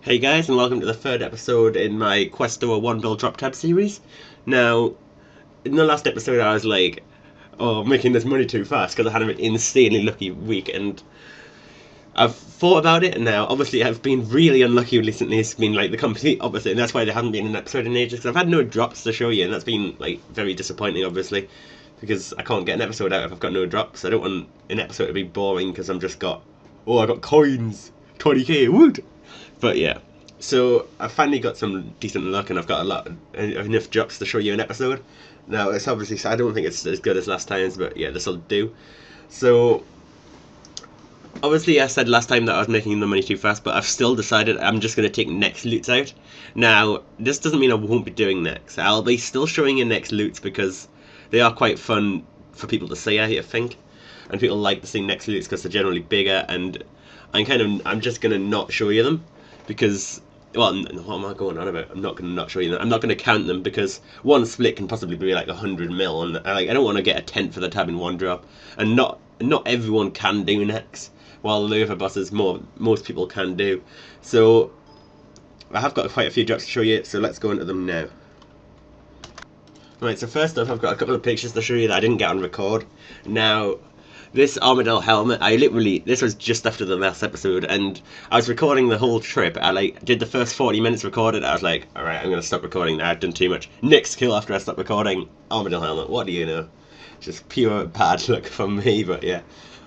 Hey guys, and welcome to the third episode in my Quest to a 1 bill drop tab series. Now, in the last episode I was like, oh, making this money too fast because I had an insanely lucky week, and I've thought about it, and now obviously I've been really unlucky recently. It's been like the complete opposite, and that's why there hasn't been an episode in ages, because I've had no drops to show you, and that's been like very disappointing obviously, because I can't get an episode out if I've got no drops. I don't want an episode to be boring because I got coins, 20k, woot! But yeah, so I finally got some decent luck, and I've got enough drops to show you an episode. Now it's obviously, I don't think it's as good as last time's, but yeah, this'll do. So obviously I said last time that I was making the money too fast, but I've still decided I'm just going to take next loots out. Now this doesn't mean I won't be doing next. I'll be still showing you next loots because they are quite fun for people to see, I think, and people like to see next loots because they're generally bigger, and I'm just going to not show you them because, well, what am I going on about? I'm not going to not show you them. I'm not going to count them because one split can possibly be like 100 mil, and I don't want to get a 10th for the tab in one drop, and not everyone can do next, while the other bosses most people can do. So I have got quite a few drops to show you, so let's go into them now. Right, so first off, I've got a couple of pictures to show you that I didn't get on record. Now, this armadillo helmet, this was just after the last episode, and I was recording the whole trip. I did the first 40 minutes recorded. I was like, alright, I'm going to stop recording now, I've done too much. Next kill after I stopped recording, armadillo helmet, what do you know? Just pure bad luck from me, but yeah.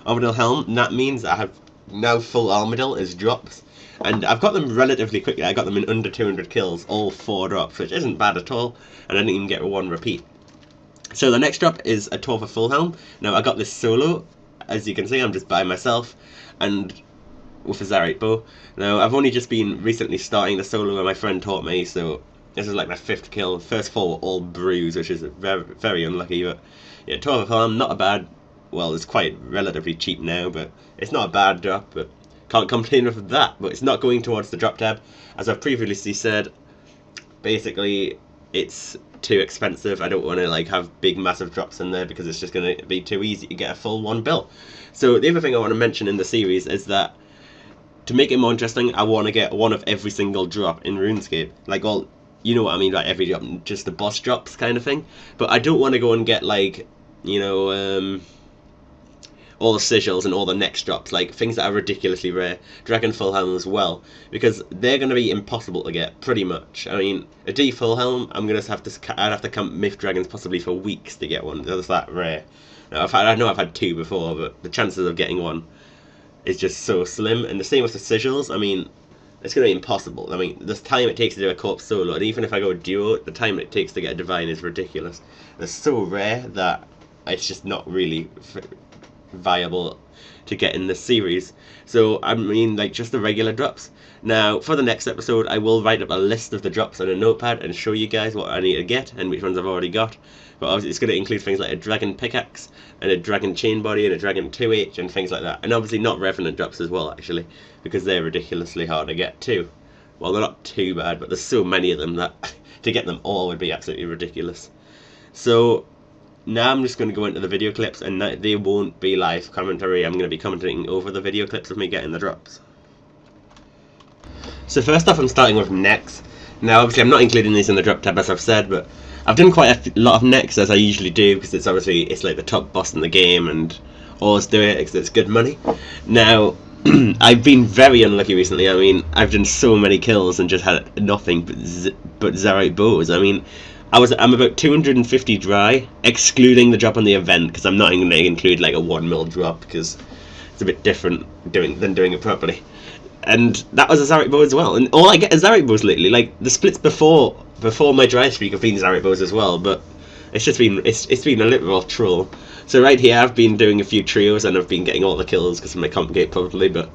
Armadillo helmet, and that means I have now full armadillo as drops, and I've got them relatively quickly. I got them in under 200 kills, all 4 drops, which isn't bad at all, and I didn't even get one repeat. So the next drop is a 12 full helm. Now I got this solo. As you can see, I'm just by myself, and with a Zarite bow. Now, I've only just been recently starting the solo, and my friend taught me, so this is like my 5th kill. First 4 were all bruised, which is very, very unlucky, but yeah, 12 harm, not a bad, well, it's quite relatively cheap now, but it's not a bad drop, but can't complain with that. But it's not going towards the drop tab. As I've previously said, basically, it's too expensive. I don't want to have big massive drops in there because it's just going to be too easy to get a full 1 bill. So the other thing I want to mention in the series is that to make it more interesting, I want to get one of every single drop in RuneScape. Well, you know what I mean, like every drop, just the boss drops kind of thing. But I don't want to go and get all the sigils and all the next drops, like things that are ridiculously rare, Dragon Full Helm as well, because they're going to be impossible to get, pretty much. I mean, a D Full Helm, I'd have to camp Myth Dragons possibly for weeks to get one. That's that rare. Now, I know I've had 2 before, but the chances of getting one is just so slim, and the same with the sigils. I mean, it's going to be impossible. I mean, the time it takes to do a corpse solo, and even if I go duo, the time it takes to get a divine is ridiculous. They're so rare that it's just not really viable to get in this series. So I mean, just the regular drops. Now for the next episode, I will write up a list of the drops on a notepad and show you guys what I need to get and which ones I've already got. But obviously it's going to include things like a dragon pickaxe and a dragon chain body and a dragon 2H and things like that, and obviously not revenant drops as well, actually, because they're ridiculously hard to get too. Well, they're not too bad, but there's so many of them that to get them all would be absolutely ridiculous. So now I'm just going to go into the video clips, and they won't be live commentary. I'm going to be commenting over the video clips of me getting the drops. So first off, I'm starting with necks. Now obviously I'm not including these in the drop tab as I've said, but I've done quite a lot of necks, as I usually do, because it's like the top boss in the game and always do it because it's good money. Now I've been very unlucky recently. I mean, I've done so many kills and just had nothing but Zarite bows. I mean, I'm about 250 dry, excluding the drop on the event, because I'm not even going to include like a 1 mil drop, because it's a bit different than doing it properly. And that was a Zarite bow as well, and all I get is Zarite bows lately. Like the splits before my dry streak have been Zarite bows as well, but it's just been it's been a literal troll. So right here I've been doing a few trios and I've been getting all the kills because of my comp gate probably, but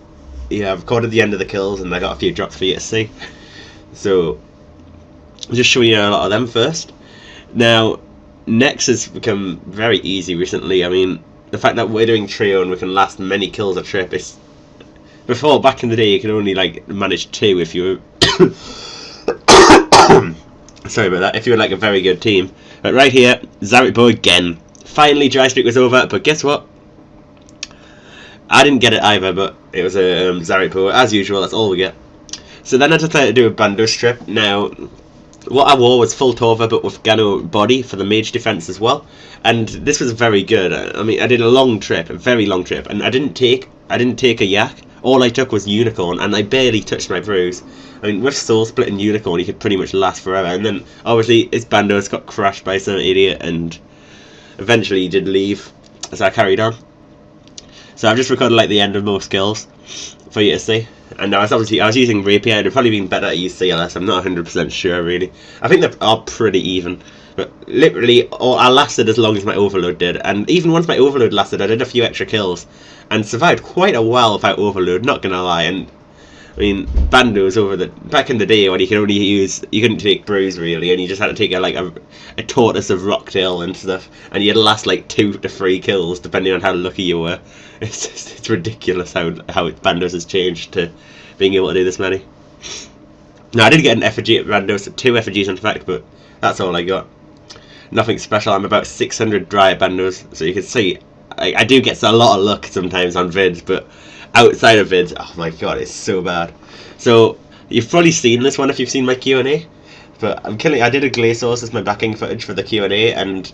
yeah, I've recorded the end of the kills and I got a few drops for you to see. So I'll just show you a lot of them first. Now, next has become very easy recently. I mean, the fact that we're doing trio and we can last many kills a trip is... Before, back in the day, you could only manage 2 if you were... Sorry about that, if you were a very good team. But right here, Zarite bow again. Finally, dry streak was over, but guess what? I didn't get it either, but it was a Zarite bow, as usual, that's all we get. So then I decided to do a bando strip. Now, what I wore was full Tova, but with Gano body for the mage defense as well. And this was very good. I mean, I did a long trip, a very long trip, and I didn't take a yak. All I took was unicorn, and I barely touched my brews. I mean, with soul split and unicorn, you could pretty much last forever. And then obviously his bandos got crushed by some idiot, and eventually he did leave. So I carried on. So I've just recorded like the end of most skills for you to see. And I was using rapier. It'd probably been better to use CLS. I'm not 100% sure really. I think they are pretty even. But literally, I lasted as long as my overload did. And even once my overload lasted, I did a few extra kills and survived quite a while without overload. Not gonna lie. And I mean, bandos back in the day when you couldn't take brews really, and you just had to take a tortoise of Rockdale and stuff, and you'd last like 2 to 3 kills depending on how lucky you were. It's ridiculous how bandos has changed to being able to do this many. Now I did get an effigy at bandos, 2 effigies in fact, but that's all I got. Nothing special. I'm about 600 dry at bandos, so you can see I do get a lot of luck sometimes on vids, but outside of vids, oh my god, it's so bad. So you've probably seen this one if you've seen my Q&A, but I did a glacors as my backing footage for the Q&A, and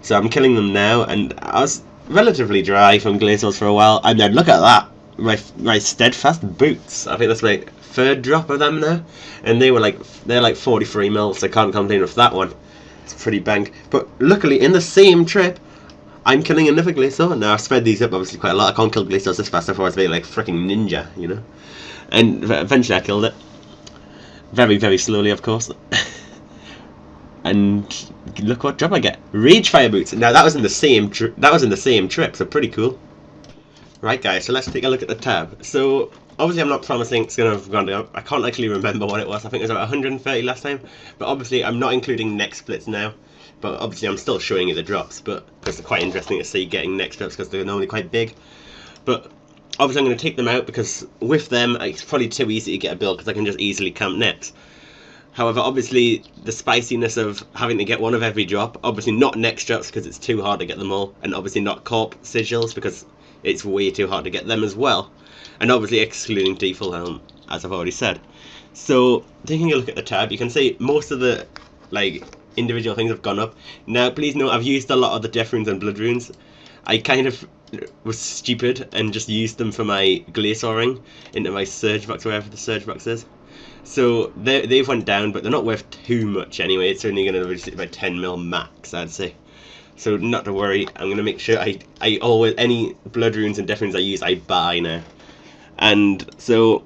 so I'm killing them now, and I was relatively dry from glacors for a while, and then look at that, my steadfast boots. I think that's my 3rd drop of them now, and they're like 43 mil, so I can't complain with that one. It's pretty bang. But luckily in the same trip I'm killing another glacier. Now I've sped these up obviously quite a lot. I can't kill glaciers this fast before I was being like freaking ninja, you know. And eventually I killed it. Very, very slowly, of course. And look what drop I get. Rage fire boots. Now that was in the same trip, so pretty cool. Right guys, so let's take a look at the tab. So obviously I'm not promising it's gonna have gone down. I can't actually remember what it was. I think it was about 130 last time. But obviously I'm not including neck splits now. But obviously I'm still showing you the drops, but it's quite interesting to see getting next drops because they're normally quite big. But obviously I'm going to take them out because with them it's probably too easy to get a build because I can just easily camp necks. However, obviously the spiciness of having to get one of every drop, obviously not next drops because it's too hard to get them all, and obviously not corp sigils because it's way too hard to get them as well, and obviously excluding default helm, as I've already said. So taking a look at the tab, you can see most of the individual things have gone up. Now please note I've used a lot of the death runes and blood runes. I kind of was stupid and just used them for my glacier ring into my surge box, wherever the surge box is. So they've went down, but they're not worth too much anyway. It's only going to reduce it by 10 mil max, I'd say. So not to worry, I'm going to make sure I always, any blood runes and death runes I use, I buy now. And so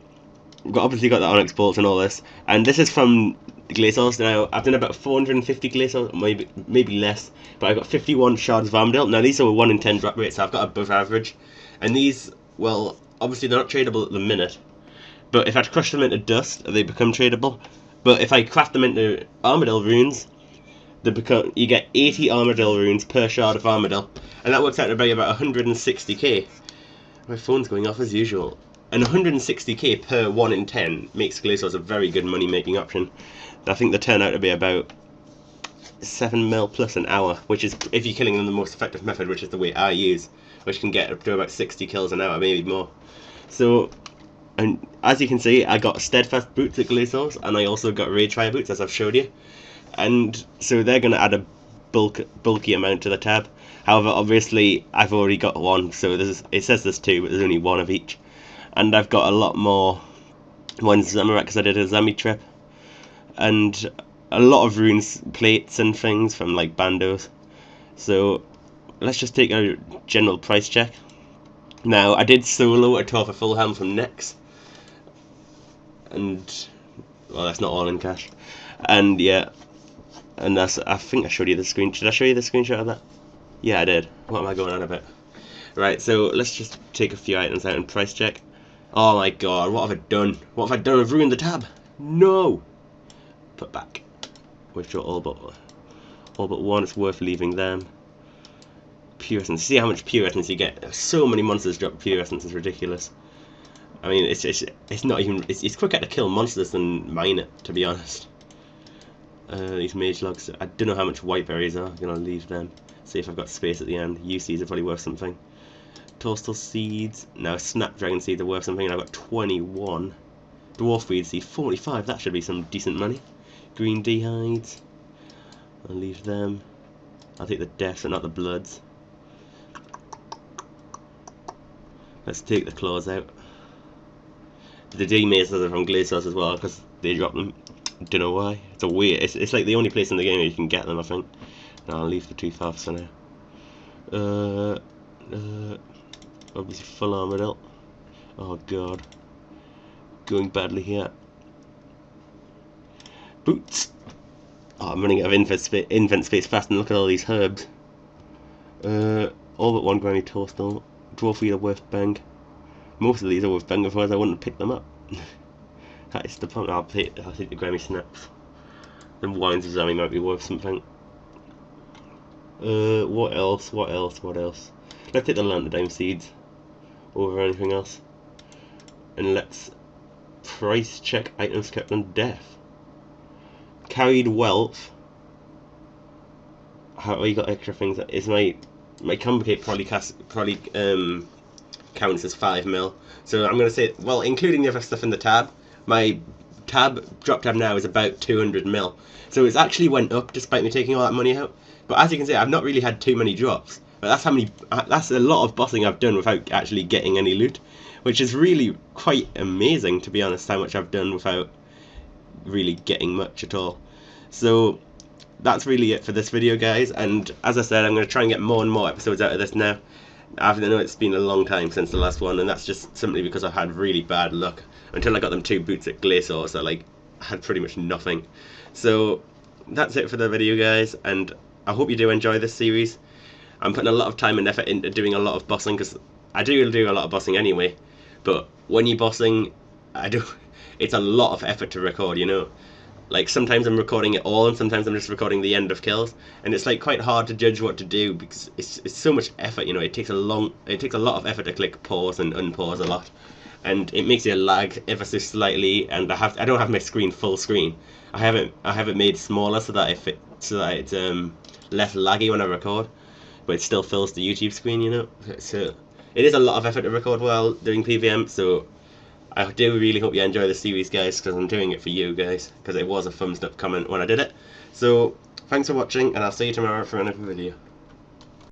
obviously got the onyx bolts and all this, and this is from glaciers. Now I've done about 450 glaciers, maybe less, but I've got 51 shards of Armadale. Now these are a 1 in 10 drop rate, so I've got above average, and these, well, obviously they're not tradable at the minute, but if I crush them into dust they become tradable. But if I craft them into Armadale runes, you get 80 Armadale runes per shard of Armadale, and that works out to be about 160k. My phone's going off as usual. And 160k per 1 in 10 makes glaciers a very good money making option. I think they turn out to be about 7 mil plus an hour, which is, if you're killing them, the most effective method, which is the way I use, which can get up to about 60 kills an hour, maybe more. So, and as you can see, I got steadfast boots at glaciers, and I also got rage fire boots, as I've showed you. And so they're going to add a bulky amount to the tab. However, obviously I've already got one, so it says there's 2, but there's only 1 of each. And I've got a lot more ones Zamorak because I did a Zami trip, and a lot of runes plates and things from like bandos. So let's just take a general price check. Now I did solo a 12 for full helm from Nex, and well, that's not all in cash. And yeah, and that's, I think I showed you the screen. Did I show you the screenshot of that? Yeah, I did. What am I going on about? Right, so let's just take a few items out and price check. Oh my god, what have I done? What have I done? I've ruined the tab. No! Put back. Withdraw all but 1. It's worth leaving them. Pure essence. See how much pure essence you get. So many monsters drop pure essence. It's ridiculous. I mean, it's not even. It's quicker to kill monsters than mine it, to be honest. These mage logs. I don't know how much white berries are. I'm gonna leave them. See if I've got space at the end. UCs are probably worth something. Toastal seeds. Now snapdragon seeds are worth something, and I've got 21. Dwarf weed seed, 45, that should be some decent money. Green D hides, I'll leave them. I'll take the deaths but not the bloods. Let's take the claws out. The D mazes are from glacors as well because they drop them. Don't know why. It's a weird. It's like the only place in the game where you can get them, I think. No, I'll leave the 2 faffs for now. Obviously full armored up. Oh god. Going badly here. Boots! Oh, I'm running out of invent space fast, and look at all these herbs. All but one granny toadstool. Dwarf weed are worth bang. Most of these are worth bang, otherwise I wouldn't pick them up. That is the point. I'll take the granny snaps. The wines of Zami might be worth something. What else? Let's take the lantern seeds over anything else. And let's price check items kept on death. Carried wealth. How you got extra things? Is my complicate probably counts as 5 mil. So I'm gonna say, well, including the other stuff in the tab, my drop tab now is about 200 mil. So it's actually went up despite me taking all that money out. But as you can see, I've not really had too many drops. But that's a lot of bossing I've done without actually getting any loot, which is really quite amazing, to be honest, how much I've done without really getting much at all. So that's really it for this video, guys, and as I said, I'm going to try and get more and more episodes out of this now. I know it's been a long time since the last one, and that's just simply because I had really bad luck until I got them 2 boots at glacors. So I had pretty much nothing. So that's it for the video, guys, and I hope you do enjoy this series. I'm putting a lot of time and effort into doing a lot of bossing, because I do a lot of bossing anyway, but when you're bossing, it's a lot of effort to record, you know. Like, sometimes I'm recording it all, and sometimes I'm just recording the end of kills, and it's like quite hard to judge what to do because it's so much effort, you know. It takes a lot of effort to click pause and unpause a lot, and it makes you lag ever so slightly. And I don't have my screen full screen. I have it made smaller so that it's less laggy when I record, but it still fills the YouTube screen, you know. So it is a lot of effort to record while doing PVM. So I do really hope you enjoy the series, guys, because I'm doing it for you guys, because it was a thumbs up comment when I did it. So thanks for watching, and I'll see you tomorrow for another video.